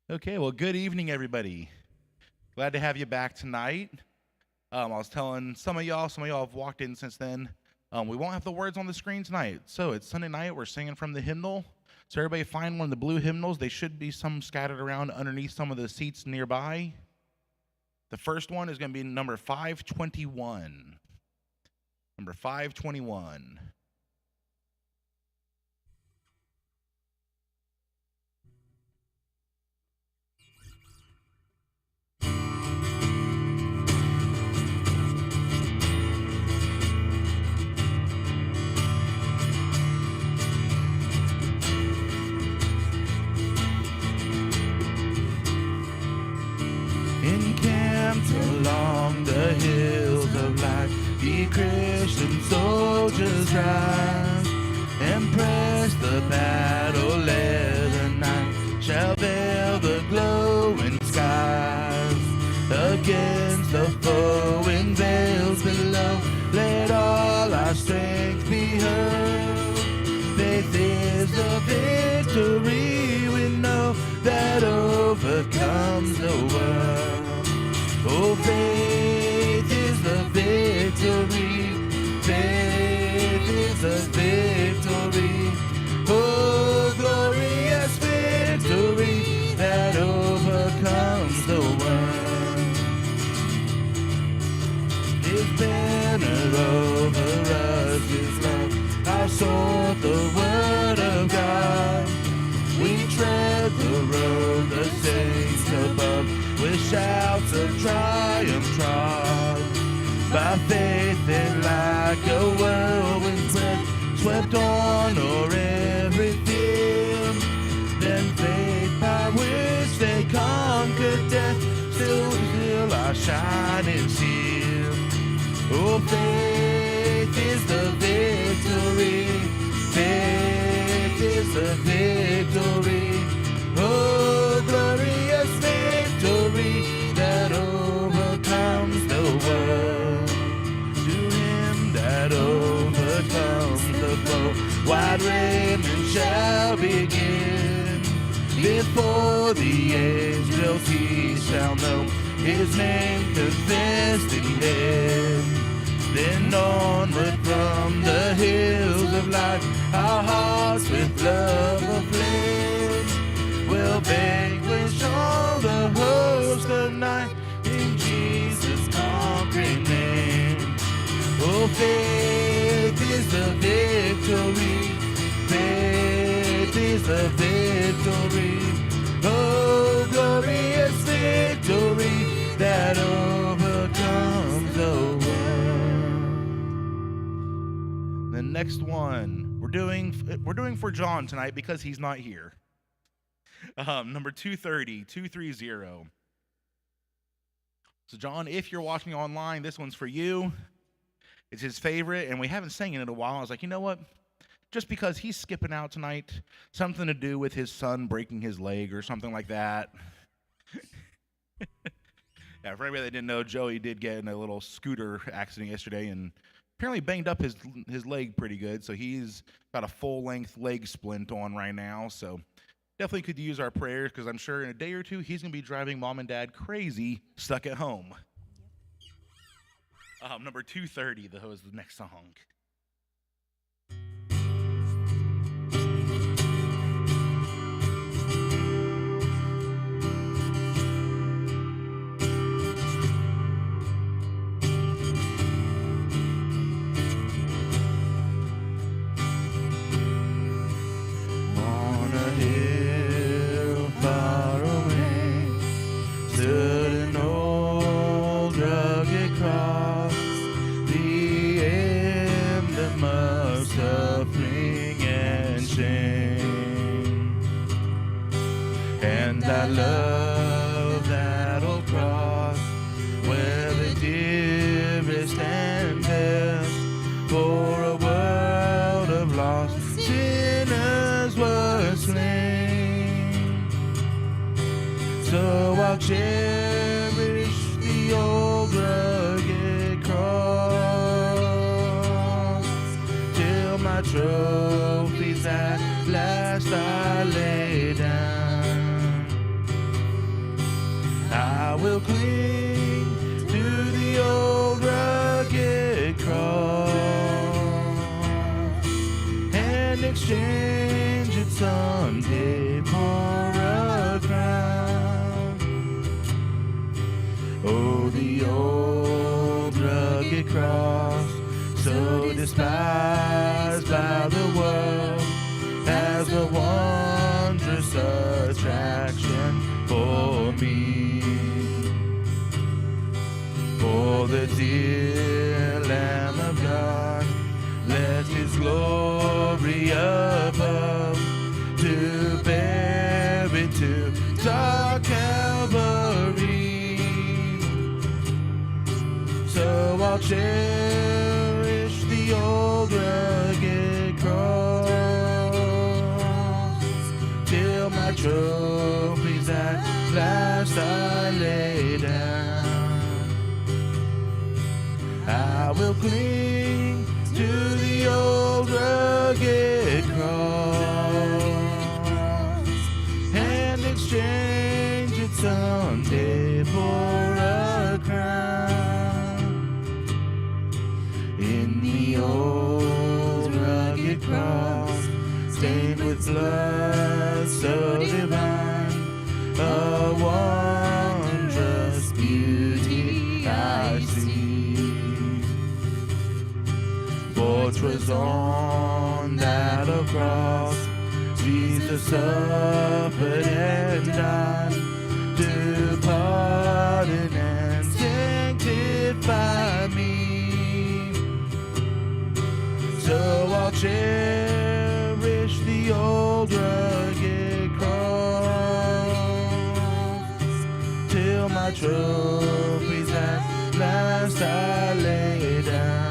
Okay, well, good evening, everybody. Glad to have you back tonight. I was telling some of y'all have walked in since then. We won't have the words on the screen tonight. So it's Sunday night. We're singing from the hymnal. So everybody find one of the blue hymnals. They should be some scattered around underneath some of the seats nearby. The first one is going to be number 521. Number 521. Encamped along the hills of life, ye Christian soldiers rise, and press the battle ere the night shall veil the glowing skies. Against the foe in veils below, let all our strength be hurled. Faith is the victory we know that overcomes the world. Oh, faith is the victory. Faith is the victory. Oh, glorious victory that overcomes the world. His banner over us is love, our sword, the word of God. We tread the road, the saints above, with shouts of triumph trod. By faith and like a whirlwind swept on o'er every field. Then faith by which they conquered death, still our shining shield. Oh, faith is the victory. Faith is the victory. Oh, glorious victory that overcomes the world. To him that overcomes the foe, wide raiment shall begin. Before the angels he shall know his name confessed in heaven. Then onward from the hills of life, our hearts with love aflame will vanquish all the host of night in Jesus' conquering name. Oh, faith is the victory. Faith is the victory. Oh, glorious victory that overcomes the world. The next one we're doing for John tonight because he's not here. Number 230. So John, if you're watching online, this one's for you. It's his favorite, and we haven't sang it in a while. I was like, you know what? Just because he's skipping out tonight, something to do with his son breaking his leg or something like that. Yeah, for anybody that didn't know, Joey did get in a little scooter accident yesterday and apparently banged up his leg pretty good. So he's got a full-length leg splint on right now. So definitely could use our prayers because I'm sure in a day or two he's going to be driving mom and dad crazy stuck at home. Number 230, though, is the next song. I love that old cross where the dearest and best for a world of lost sinners was slain. So I'll cherish the old rugged cross till my trophies at last I lay down. will cling to the old rugged cross and exchange it someday for a crown. Oh, the old rugged cross, so despised by the world, as a wondrous attraction for me. For the dear Lamb of God left his glory above to bear it to dark Calvary. So I'll cherish the old rugged cross till my trophies at last I lay down. I will cling to the old rugged cross and exchange it someday for a crown. In the old rugged cross, stained with blood so divine, a wondrous beauty I see. For 'twas on that cross Jesus suffered and died to pardon and sanctify me. So I'll cherish the old rugged cross till my trophies at last I lay down.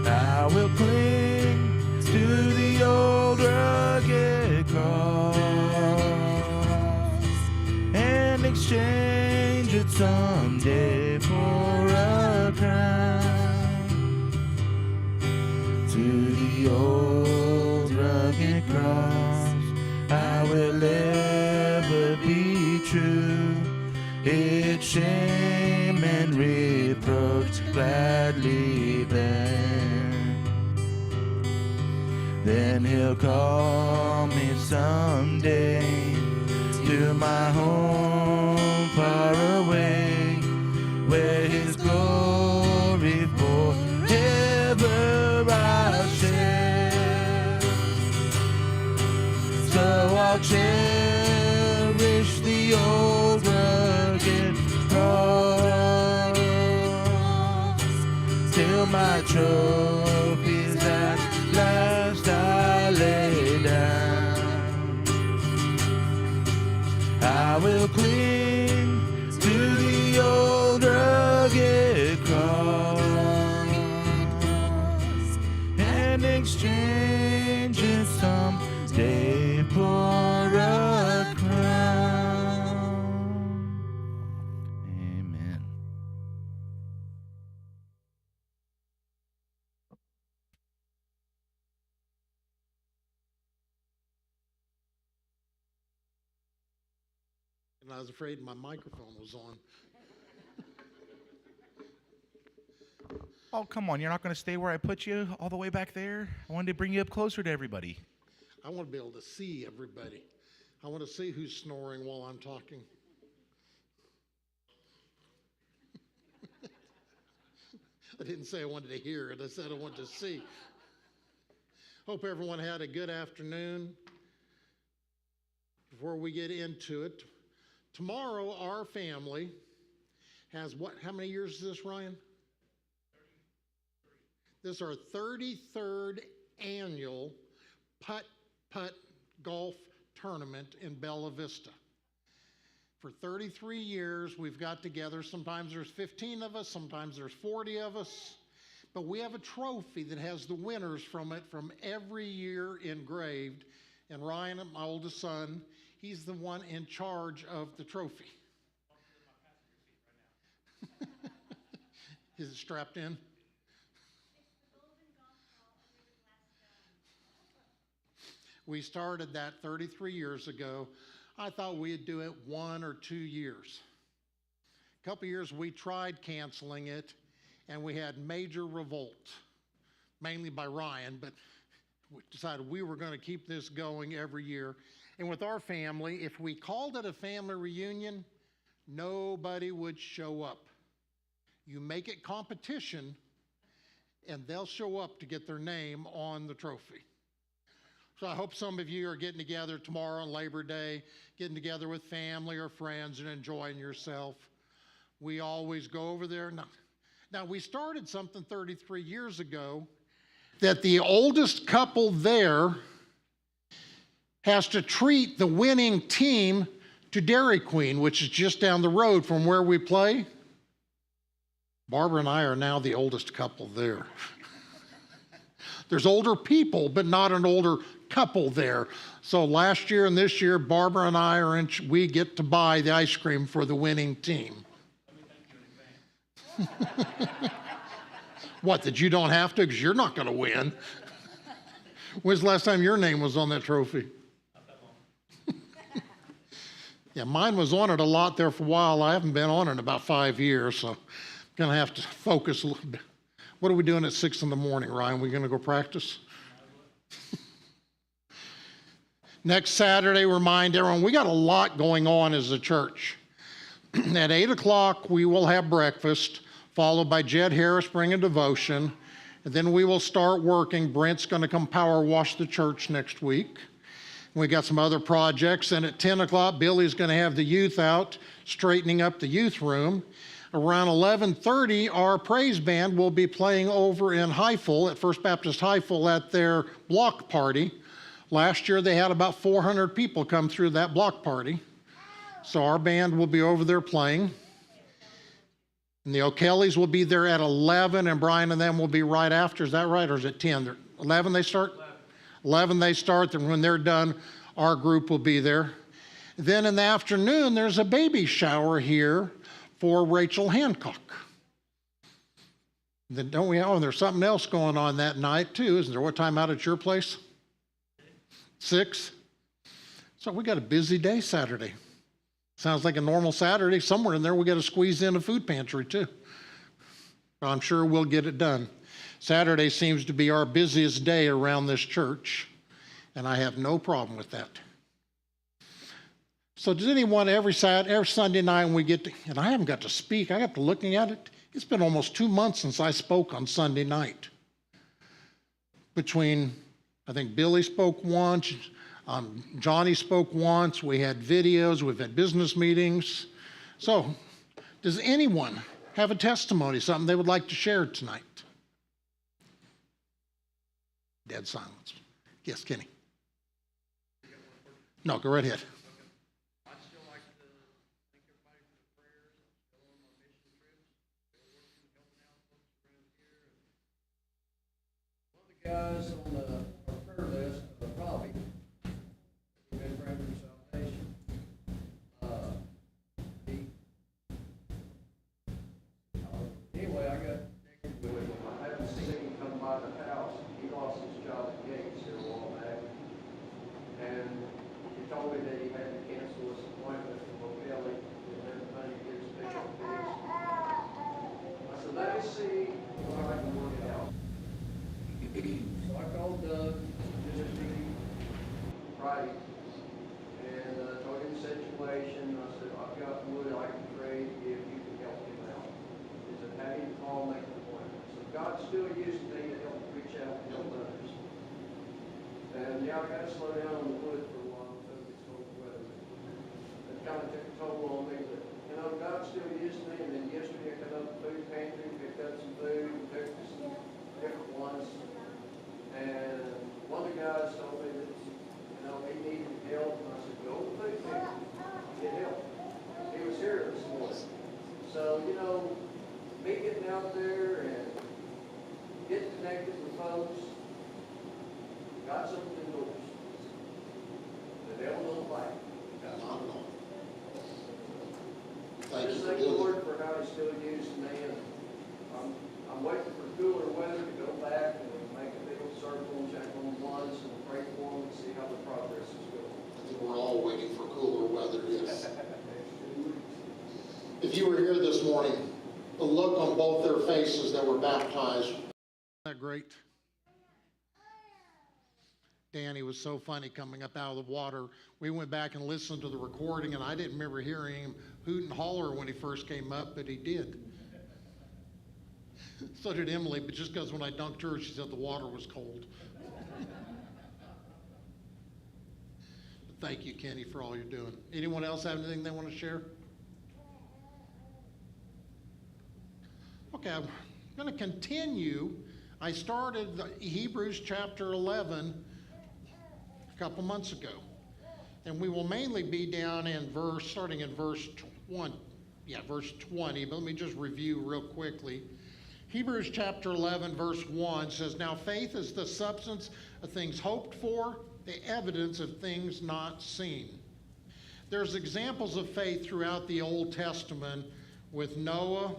I will cling to the old rugged cross and exchange it someday for a crown. To the old rugged cross I will ever be true, its shame and reproach gladly bear. Then he'll call me someday to my home far away, where his glory forever I'll share. So I'll cherish the old rugged cross till my trophies at last I lay down. I will cling to the old rugged cross and exchange it someday for a crown. Amen. And I was afraid my microphone was on. Oh, come on. You're not going to stay where I put you all the way back there? I wanted to bring you up closer to everybody. I want to be able to see everybody. I want to see who's snoring while I'm talking. I didn't say I wanted to hear it. I said I wanted to see. Hope everyone had a good afternoon. Before we get into it, tomorrow our family has what? How many years is this, Ryan? This is our 33rd annual putt-putt golf tournament in Bella Vista. For 33 years, we've got together. Sometimes there's 15 of us, sometimes there's 40 of us. But we have a trophy that has the winners from it from every year engraved. And Ryan, my oldest son, he's the one in charge of the trophy. Is it strapped in? We started that 33 years ago. I thought we'd do it 1 or 2 years. A couple years we tried canceling it, and we had major revolt, mainly by Ryan, but we decided we were going to keep this going every year. And with our family, if we called it a family reunion, nobody would show up. You make it competition, and they'll show up to get their name on the trophy. So I hope some of you are getting together tomorrow on Labor Day, getting together with family or friends and enjoying yourself. We always go over there. Now we started something 33 years ago that the oldest couple there has to treat the winning team to Dairy Queen, which is just down the road from where we play. Barbara and I are now the oldest couple there. There's older people, but not an older couple there. So last year and this year, Barbara and I we get to buy the ice cream for the winning team. What, that you don't have to? Because you're not going to win. When's the last time your name was on that trophy? Yeah, mine was on it a lot there for a while. I haven't been on it in about 5 years, so I'm going to have to focus a little bit. What are we doing at 6 in the morning, Ryan? We going to go practice? Next Saturday, remind everyone, we got a lot going on as a church. At 8 o'clock, we will have breakfast, followed by Jed Harris bringing devotion. And then we will start working. Brent's going to come power wash the church next week. We got some other projects. And at 10 o'clock, Billy's going to have the youth out, straightening up the youth room. Around 11:30, our praise band will be playing over in Highfill, at First Baptist Highfill, at their block party. Last year, they had about 400 people come through that block party. So our band will be over there playing. And the O'Kellys will be there at 11, and Brian and them will be right after. Is that right, or is it 10? 11 they start? 11 they start, and when they're done, our group will be there. Then in the afternoon, there's a baby shower here for Rachel Hancock. Then don't we? Oh, and there's something else going on that night too, isn't there? What time out at your place? 6? So we got a busy day Saturday. Sounds like a normal Saturday. Somewhere in there we got to squeeze in a food pantry too. But I'm sure we'll get it done. Saturday seems to be our busiest day around this church, and I have no problem with that. So does anyone every Sunday night when we get to, and I haven't got to speak, I got to looking at it, it's been almost 2 months since I spoke on Sunday night. Between, I think Billy spoke once, Johnny spoke once, we had videos, we've had business meetings. So does anyone have a testimony, something they would like to share tonight? Dead silence. Yes, Kenny. No, go right ahead. I'd still like to thank everybody for the prayers. I'm still on my mission trips, still working, helping out folks around here. One of the guys on our prayer list, Robbie, we've been praying for salvation. Anyway, I got connected with him. I haven't seen him come by the house. He lost his job at Gates here a while back. And he told me that he had to cancel his appointment for O'Kelly and everybody gets picked up things. I said, let me see what I can work out. So I called Doug, visited me Friday, and told him the situation. I said, I've got wood I can trade if you can help him out. He said, have him call, make an appointment. So God still used me to help reach out and help others. And yeah, I got to slow down on the wood for a while because it's cold weather. It kind of took a toll on me, but you know, God still used me. And then yesterday I got up the food pantry, picked up some food, and picked some different ones. And one of the guys told me that, you know, he needed help. And I said, go to the food pantry, get help. He was here this morning. So, you know, me getting out there and getting connected with folks, got something indoors. The devil don't fight. Not at all. I Thank you just for thank the doing Lord for how He still using me, and I'm waiting for cooler weather to go back and make a big old circle and check on the ones and pray for them and see how the progress is going. I think we're all waiting for cooler morning. The look on both their faces that were baptized. Isn't that great? Danny was so funny coming up out of the water. We went back and listened to the recording, and I didn't remember hearing him hoot and holler when he first came up, but he did. So did Emily, but just because when I dunked her, she said the water was cold. Thank you, Kenny, for all you're doing. Anyone else have anything they want to share? Okay, I'm going to continue. I started Hebrews chapter 11 a couple months ago. And we will mainly be down in starting in verse 20. Yeah, verse 20, but let me just review real quickly. Hebrews chapter 11, verse 1 says, "Now faith is the substance of things hoped for, the evidence of things not seen." There's examples of faith throughout the Old Testament with Noah,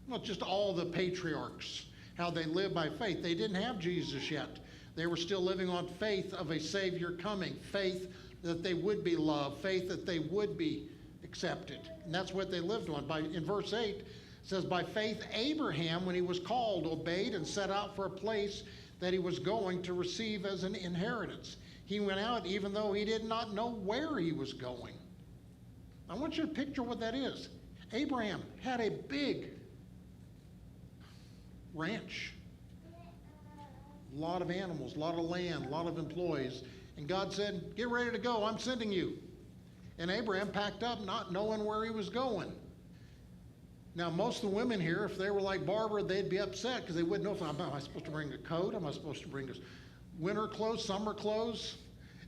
well, just all the patriarchs, how they lived by faith. They didn't have Jesus yet. They were still living on faith of a Savior coming, faith that they would be loved, faith that they would be accepted. And that's what they lived on. In verse 8, it says, "By faith Abraham, when he was called, obeyed and set out for a place that he was going to receive as an inheritance. He went out even though he did not know where he was going." I want you to picture what that is. Abraham had a big ranch, a lot of animals, a lot of land, a lot of employees. And God said, "Get ready to go, I'm sending you." And Abraham packed up not knowing where he was going. Now, most of the women here, if they were like Barbara, they'd be upset because they wouldn't know am I supposed to bring a coat? Am I supposed to bring winter clothes, summer clothes?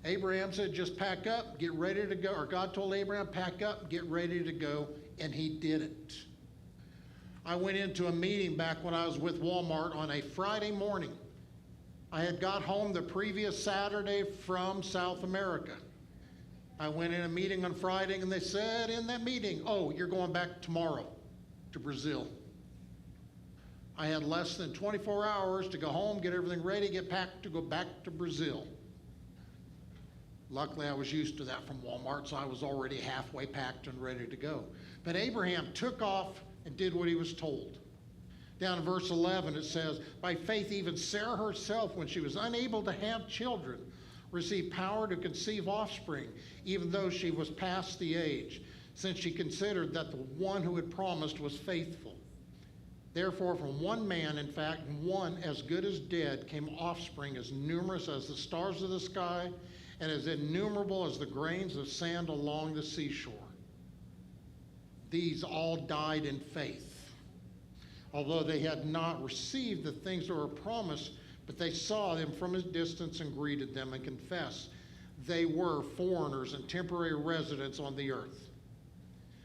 Abraham said, "Just pack up, get ready to go." Or God told Abraham, "Pack up, get ready to go." And he did it. I went into a meeting back when I was with Walmart on a Friday morning. I had got home the previous Saturday from South America. I went in a meeting on Friday and they said in that meeting, "Oh, you're going back tomorrow to Brazil." I had less than 24 hours to go home, get everything ready, get packed to go back to Brazil. Luckily, I was used to that from Walmart, so I was already halfway packed and ready to go. But Abraham took off and did what he was told. Down in verse 11, it says, "By faith, even Sarah herself, when she was unable to have children, received power to conceive offspring, even though she was past the age, since she considered that the one who had promised was faithful. Therefore, from one man, in fact, one as good as dead, came offspring as numerous as the stars of the sky and as innumerable as the grains of sand along the seashore. These all died in faith, although they had not received the things that were promised, but they saw them from a distance and greeted them and confessed they were foreigners and temporary residents on the earth.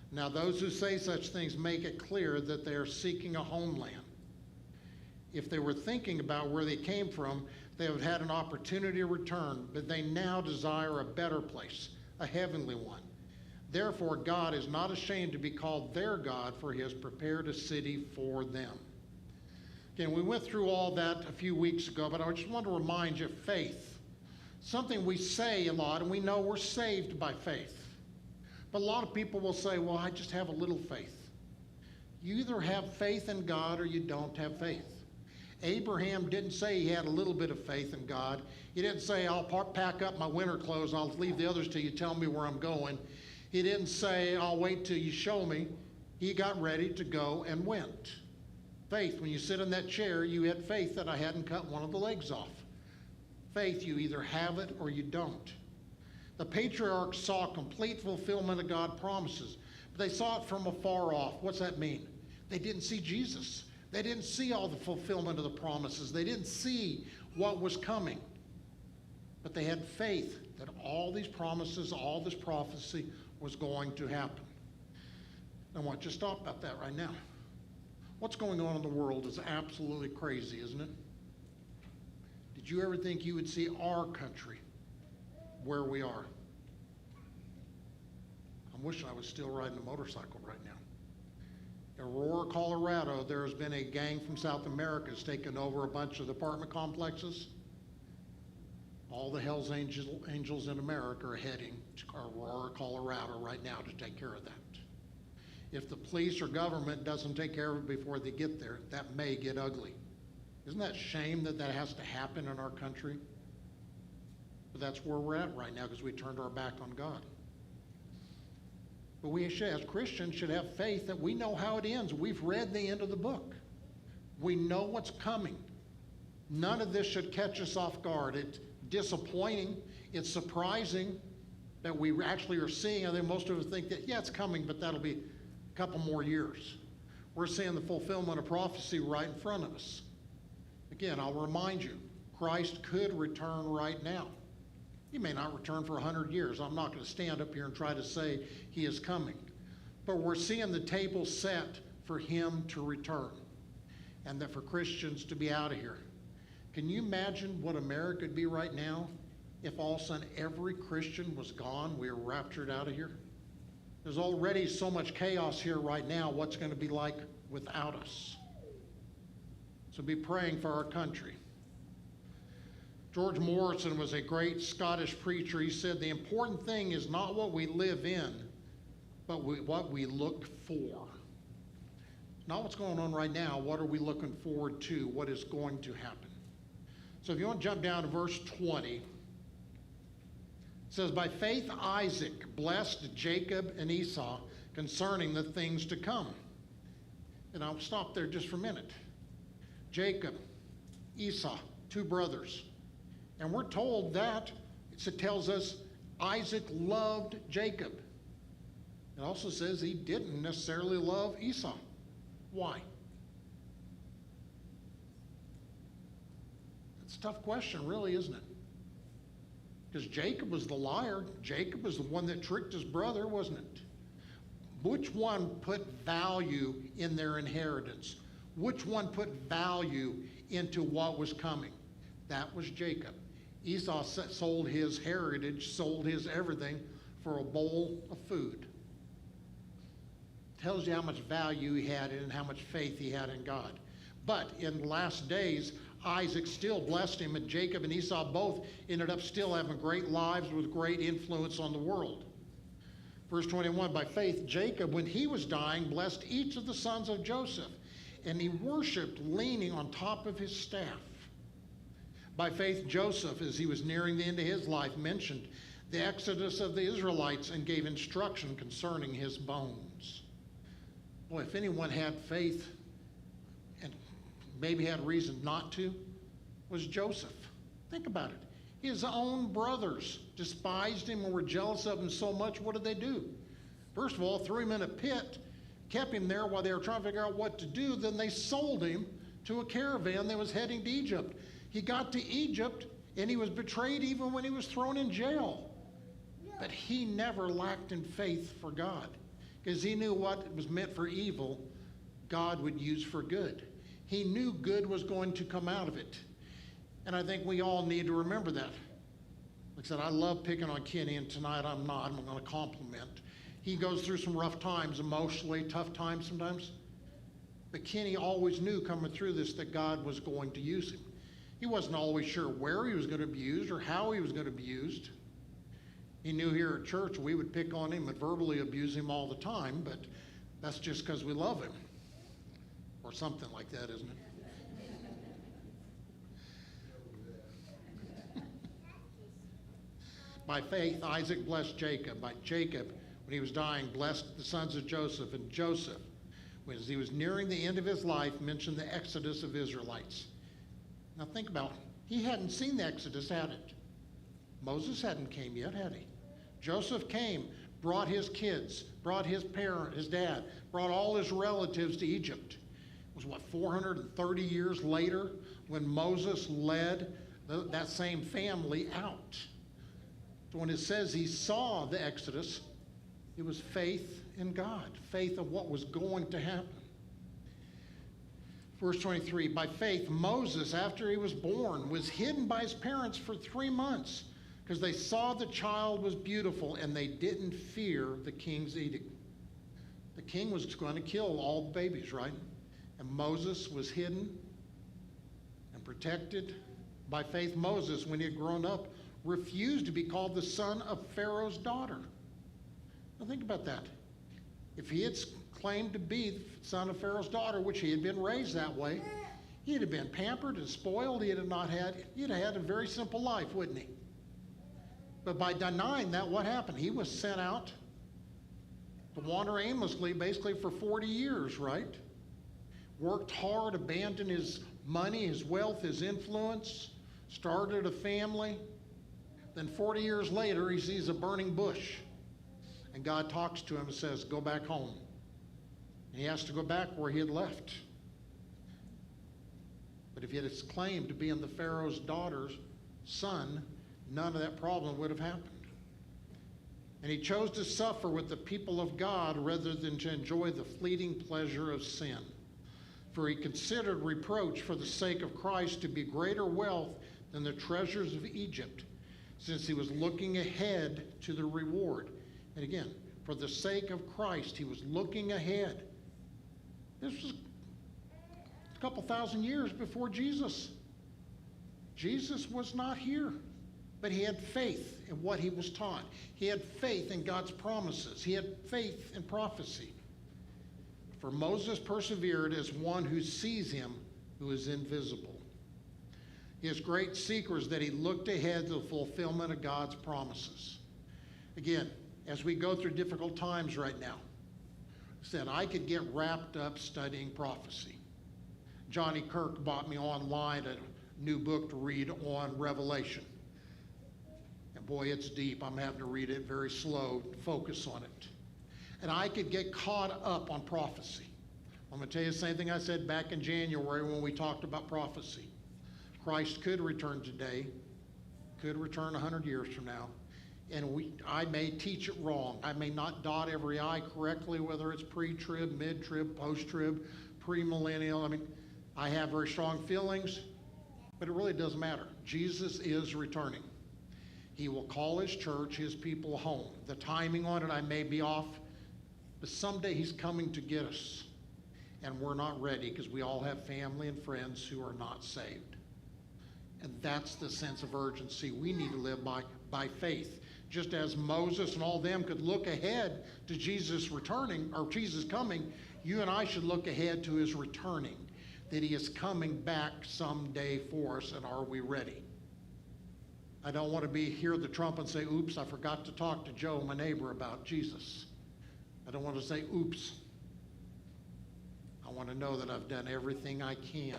Now those who say such things make it clear that they are seeking a homeland. If they were thinking about where they came from, they would have had an opportunity to return, but they now desire a better place, a heavenly one. Therefore, God is not ashamed to be called their God, for he has prepared a city for them." Again, we went through all that a few weeks ago, but I just want to remind you, faith, something we say a lot, and we know we're saved by faith. But a lot of people will say, "Well, I just have a little faith." You either have faith in God or you don't have faith. Abraham didn't say he had a little bit of faith in God. He didn't say, "I'll pack up my winter clothes, I'll leave the others till you tell me where I'm going." He didn't say, "I'll wait till you show me." He got ready to go and went. Faith, when you sit in that chair, you had faith that I hadn't cut one of the legs off. Faith, you either have it or you don't. The patriarchs saw complete fulfillment of God's promises, but they saw it from afar off. What's that mean? They didn't see Jesus. They didn't see all the fulfillment of the promises. They didn't see what was coming. But they had faith that all these promises, all this prophecy was going to happen. I want you to stop about that right now. What's going on in the world is absolutely crazy, isn't it? Did you ever think you would see our country where we are? I wish I was still riding a motorcycle right now. In Aurora, Colorado, there has been a gang from South America that's taken over a bunch of apartment complexes. All the Hells Angels in America are heading to Aurora, Colorado right now to take care of that. If the police or government doesn't take care of it before they get there, that may get ugly. Isn't that a shame that that has to happen in our country? But that's where we're at right now because we turned our back on God. But we should, as Christians, should have faith that we know how it ends. We've read the end of the book. We know what's coming. None of this should catch us off guard. It's disappointing. It's surprising that we actually are seeing. I think most of us think that, yeah, it's coming, but that'll be a couple more years. We're seeing the fulfillment of prophecy right in front of us. Again, I'll remind you, Christ could return right now. He may not return for 100 years. I'm not going to stand up here and try to say he is coming. But we're seeing the table set for him to return and that for Christians to be out of here. Can you imagine what America would be right now if all of a sudden every Christian was gone, we were raptured out of here? There's already so much chaos here right now. What's going to be like without us? So be praying for our country. George Morrison was a great Scottish preacher. He said, the important thing is not what we live in, but what we look for. Not what's going on right now. What are we looking forward to? What is going to happen? So if you want to jump down to verse 20, it says, by faith Isaac blessed Jacob and Esau concerning the things to come. And I'll stop there just for a minute. Jacob, Esau, two brothers. And we're told that it tells us Isaac loved Jacob. It also says he didn't necessarily love Esau. Why? It's a tough question, really, isn't it? Because Jacob was the liar. Jacob was the one that tricked his brother, wasn't it? Which one put value in their inheritance? Which one put value into what was coming? That was Jacob. Esau sold his heritage, sold his everything for a bowl of food. Tells you how much value he had and how much faith he had in God. But in the last days, Isaac still blessed him, and Jacob and Esau both ended up still having great lives with great influence on the world. Verse 21, by faith, Jacob, when he was dying, blessed each of the sons of Joseph, and he worshiped leaning on top of his staff. By faith, Joseph, as he was nearing the end of his life, mentioned the exodus of the Israelites and gave instruction concerning his bones. Boy, if anyone had faith and maybe had reason not to, was Joseph. Think about it. His own brothers despised him and were jealous of him so much. What did they do? First of all, threw him in a pit, kept him there while they were trying to figure out what to do. Then they sold him to a caravan that was heading to Egypt. He got to Egypt and he was betrayed even when he was thrown in jail. But he never lacked in faith for God because he knew what was meant for evil, God would use for good. He knew good was going to come out of it. And I think we all need to remember that. Like I said, I love picking on Kenny, and tonight I'm not. I'm going to compliment. He goes through some rough times emotionally, tough times sometimes. But Kenny always knew coming through this that God was going to use him. He wasn't always sure where he was going to be used or how he was going to be used. He knew here at church we would pick on him and verbally abuse him all the time, but that's just because we love him. Or something like that, isn't it? By faith, Isaac blessed Jacob. By Jacob, when he was dying, blessed the sons of Joseph. And Joseph, as he was nearing the end of his life, mentioned the exodus of Israelites. Now think about it. He hadn't seen the exodus, had it? Moses hadn't came yet, had he? Joseph came, brought his kids, brought his parent, his dad, brought all his relatives to Egypt. It was, 430 years later when Moses led that same family out. So when it says he saw the exodus, it was faith in God, faith of what was going to happen. Verse 23, by faith, Moses, after he was born, was hidden by his parents for 3 months because they saw the child was beautiful and they didn't fear the king's edict. The king was going to kill all the babies, right? And Moses was hidden and protected. By faith, Moses, when he had grown up, refused to be called the son of Pharaoh's daughter. Now think about that. If he had claimed to be the son of Pharaoh's daughter, which he had been raised that way, he'd have been pampered and spoiled. He'd have had a very simple life, wouldn't he? But by denying that, what happened? He was sent out to wander aimlessly basically for 40 years, right? Worked hard, abandoned his money, his wealth, his influence, started a family. Then 40 years later, he sees a burning bush. And God talks to him and says, go back home. And he has to go back where he had left. But if he had claimed to be the Pharaoh's daughter's son, none of that problem would have happened. And he chose to suffer with the people of God rather than to enjoy the fleeting pleasure of sin. For he considered reproach for the sake of Christ to be greater wealth than the treasures of Egypt, since he was looking ahead to the reward. And again, for the sake of Christ, he was looking ahead. This was a couple thousand years before Jesus. Jesus was not here, but he had faith in what he was taught. He had faith in God's promises. He had faith in prophecy. For Moses persevered as one who sees him who is invisible. His great secret is that he looked ahead to the fulfillment of God's promises. Again, as we go through difficult times right now, said I could get wrapped up studying prophecy. Johnny Kirk bought me online a new book to read on Revelation. And boy, it's deep. I'm having to read it very slow, focus on it. And I could get caught up on prophecy. I'm going to tell you the same thing I said back in January when we talked about prophecy. Christ could return today, could return 100 years from now, and I may teach it wrong. I may not dot every I correctly, whether it's pre-trib, mid-trib, post-trib, premillennial. I mean, I have very strong feelings, but it really doesn't matter. Jesus is returning. He will call his church, his people home. The timing on it, I may be off, but someday he's coming to get us. And we're not ready because we all have family and friends who are not saved. And that's the sense of urgency we need to live by faith. Just as Moses and all them could look ahead to Jesus returning, or Jesus coming, you and I should look ahead to his returning, that he is coming back someday for us, and are we ready? I don't want to hear the trumpet and say, oops, I forgot to talk to Joe, my neighbor, about Jesus. I don't want to say, oops. I want to know that I've done everything I can.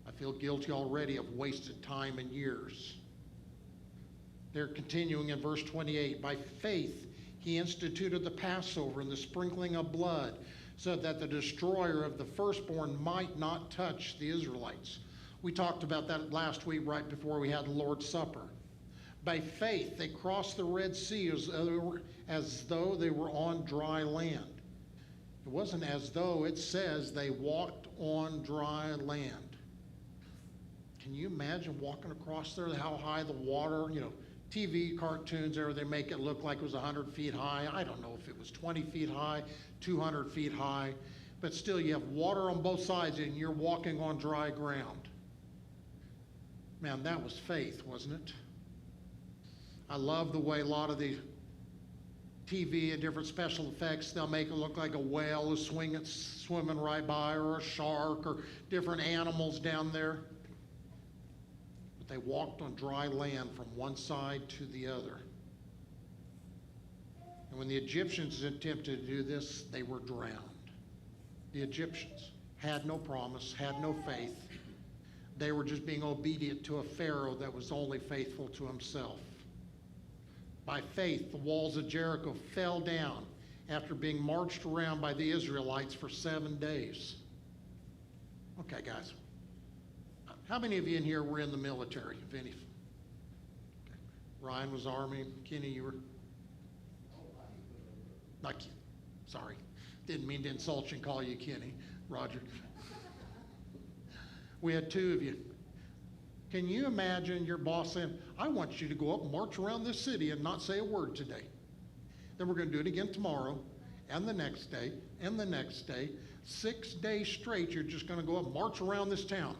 I feel guilty already of wasted time and years. They're continuing in verse 28. By faith, he instituted the Passover and the sprinkling of blood, so that the destroyer of the firstborn might not touch the Israelites. We talked about that last week right before we had the Lord's Supper. By faith, they crossed the Red Sea as though they were on dry land. It wasn't as though, it says they walked on dry land. Can you imagine walking across there, how high the water, TV cartoons there, they make it look like it was 100 feet high. I don't know if it was 20 feet high, 200 feet high, but still you have water on both sides and you're walking on dry ground. Man, that was faith, wasn't it? I love the way a lot of the TV and different special effects, they'll make it look like a whale is swimming right by, or a shark, or different animals down there. But they walked on dry land from one side to the other. And when the Egyptians attempted to do this, they were drowned. The Egyptians had no promise, had no faith. They were just being obedient to a Pharaoh that was only faithful to himself. By faith, the walls of Jericho fell down after being marched around by the Israelites for 7 days. Okay, guys. How many of you in here were in the military, if any? Okay. Ryan was Army. Kenny, you were? Not Kenny. Sorry. Didn't mean to insult you and call you Kenny. Roger. We had 2 of you. Can you imagine your boss saying, I want you to go up and march around this city and not say a word today. Then we're going to do it again tomorrow, and the next day, and the next day. 6 days straight, you're just going to go up and march around this town.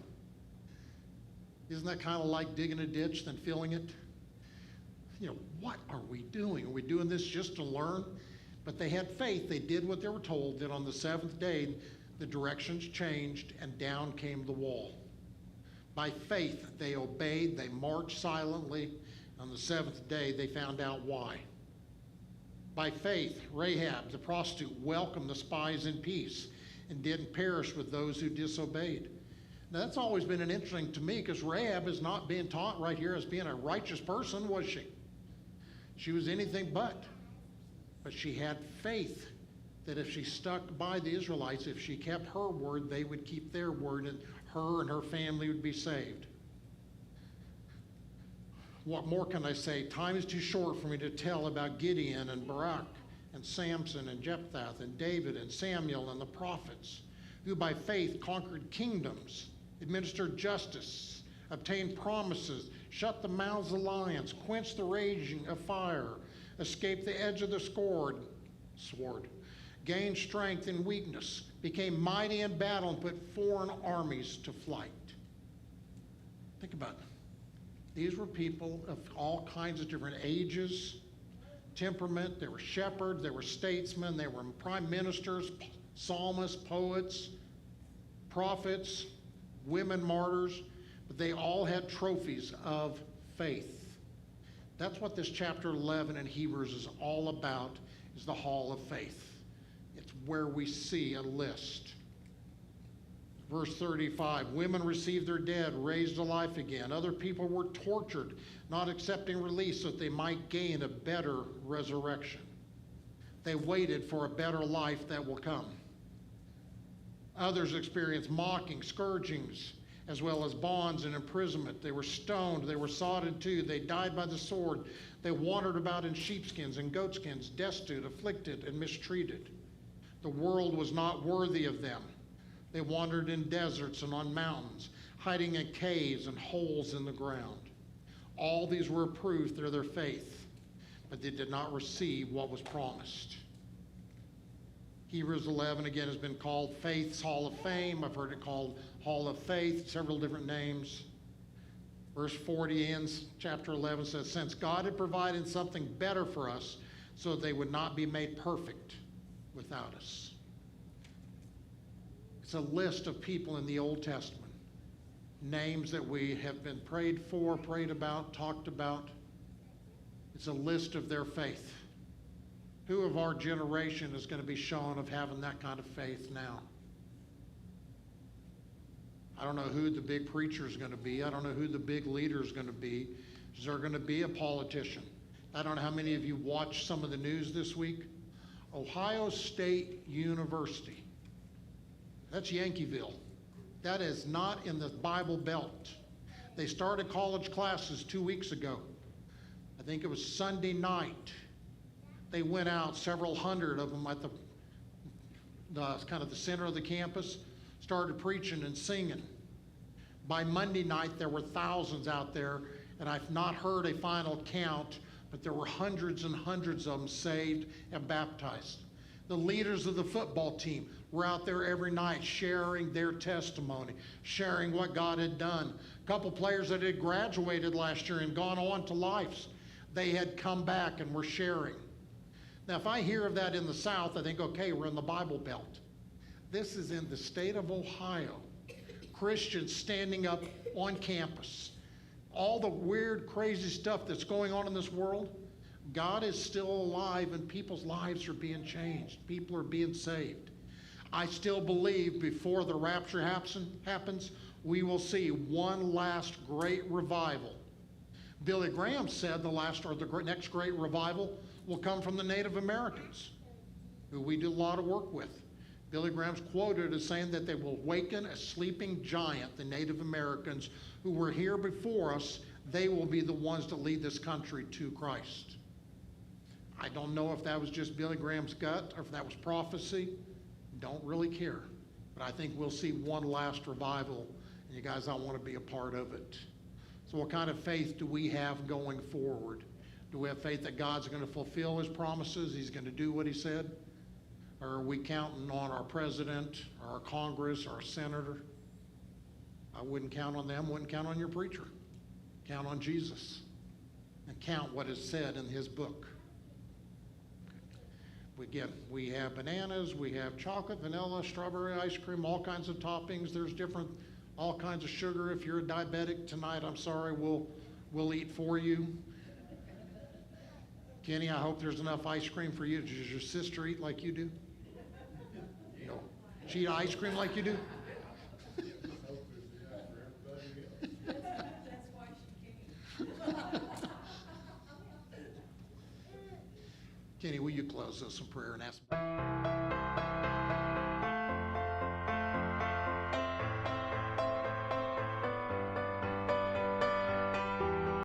Isn't that kind of like digging a ditch, then filling it? What are we doing? Are we doing this just to learn? But they had faith. They did what they were told. That on the seventh day, the directions changed and down came the wall. By faith, they obeyed. They marched silently. On the seventh day, they found out why. By faith, Rahab, the prostitute, welcomed the spies in peace and didn't perish with those who disobeyed. Now, that's always been an interesting to me, because Rahab is not being taught right here as being a righteous person, was she? She was anything but. But she had faith that if she stuck by the Israelites, if she kept her word, they would keep their word, and her family would be saved. What more can I say? Time is too short for me to tell about Gideon and Barak and Samson and Jephthah and David and Samuel and the prophets, who by faith conquered kingdoms, administered justice, obtained promises, shut the mouths of lions, quenched the raging of fire, escaped the edge of the sword, gained strength in weakness, became mighty in battle, and put foreign armies to flight. Think about it. These were people of all kinds of different ages, temperament. They were shepherds, they were statesmen, they were prime ministers, psalmists, poets, prophets, women martyrs, but they all had trophies of faith. That's what this chapter 11 in Hebrews is all about, is the hall of faith. It's where we see a list. Verse 35, women received their dead, raised to life again. Other people were tortured, not accepting release so that they might gain a better resurrection. They waited for a better life that will come. Others experienced mocking, scourgings, as well as bonds and imprisonment. They were stoned, they were sawed in two, they died by the sword. They wandered about in sheepskins and goatskins, destitute, afflicted, and mistreated. The world was not worthy of them. They wandered in deserts and on mountains, hiding in caves and holes in the ground. All these were proof through their faith, but they did not receive what was promised. Hebrews 11, again, has been called Faith's Hall of Fame. I've heard it called Hall of Faith, several different names. Verse 40 ends, chapter 11 says, since God had provided something better for us, so they would not be made perfect without us. It's a list of people in the Old Testament, names that we have been prayed for, prayed about, talked about. It's a list of their faith. Who of our generation is going to be shown of having that kind of faith now? I don't know who the big preacher is going to be. I don't know who the big leader is going to be. Is there going to be a politician? I don't know how many of you watched some of the news this week. Ohio State University. That's Yankeeville. That is not in the Bible Belt. They started college classes 2 weeks ago. I think it was Sunday night. They went out, several hundred of them at the kind of the center of the campus, started preaching and singing. By Monday night, there were thousands out there, and I've not heard a final count, but there were hundreds and hundreds of them saved and baptized. The leaders of the football team were out there every night sharing their testimony, sharing what God had done. A couple players that had graduated last year and gone on to lives, they had come back and were sharing. Now, if I hear of that in the South, I think, okay, we're in the Bible Belt. This is in the state of Ohio. Christians standing up on campus. All the weird, crazy stuff that's going on in this world, God is still alive and people's lives are being changed. People are being saved. I still believe before the rapture happens, we will see one last great revival. Billy Graham said the next great revival will come from the Native Americans, who we do a lot of work with. Billy Graham's quoted as saying that they will waken a sleeping giant, the Native Americans who were here before us. They will be the ones to lead this country to Christ. I don't know if that was just Billy Graham's gut or if that was prophecy. Don't really care. But I think we'll see one last revival, and you guys, I want to be a part of it. So what kind of faith do we have going forward? Do we have faith that God's going to fulfill his promises? He's going to do what he said? Or are we counting on our president, or our Congress, or our senator? I wouldn't count on them, wouldn't count on your preacher. Count on Jesus. And count what is said in his book. Again, we have bananas, we have chocolate, vanilla, strawberry ice cream, all kinds of toppings. There's different, all kinds of sugar. If you're a diabetic tonight, I'm sorry, we'll eat for you. Kenny, I hope there's enough ice cream for you. Does your sister eat like you do? No. She eat ice cream like you do? Kenny, will you close us in prayer and ask?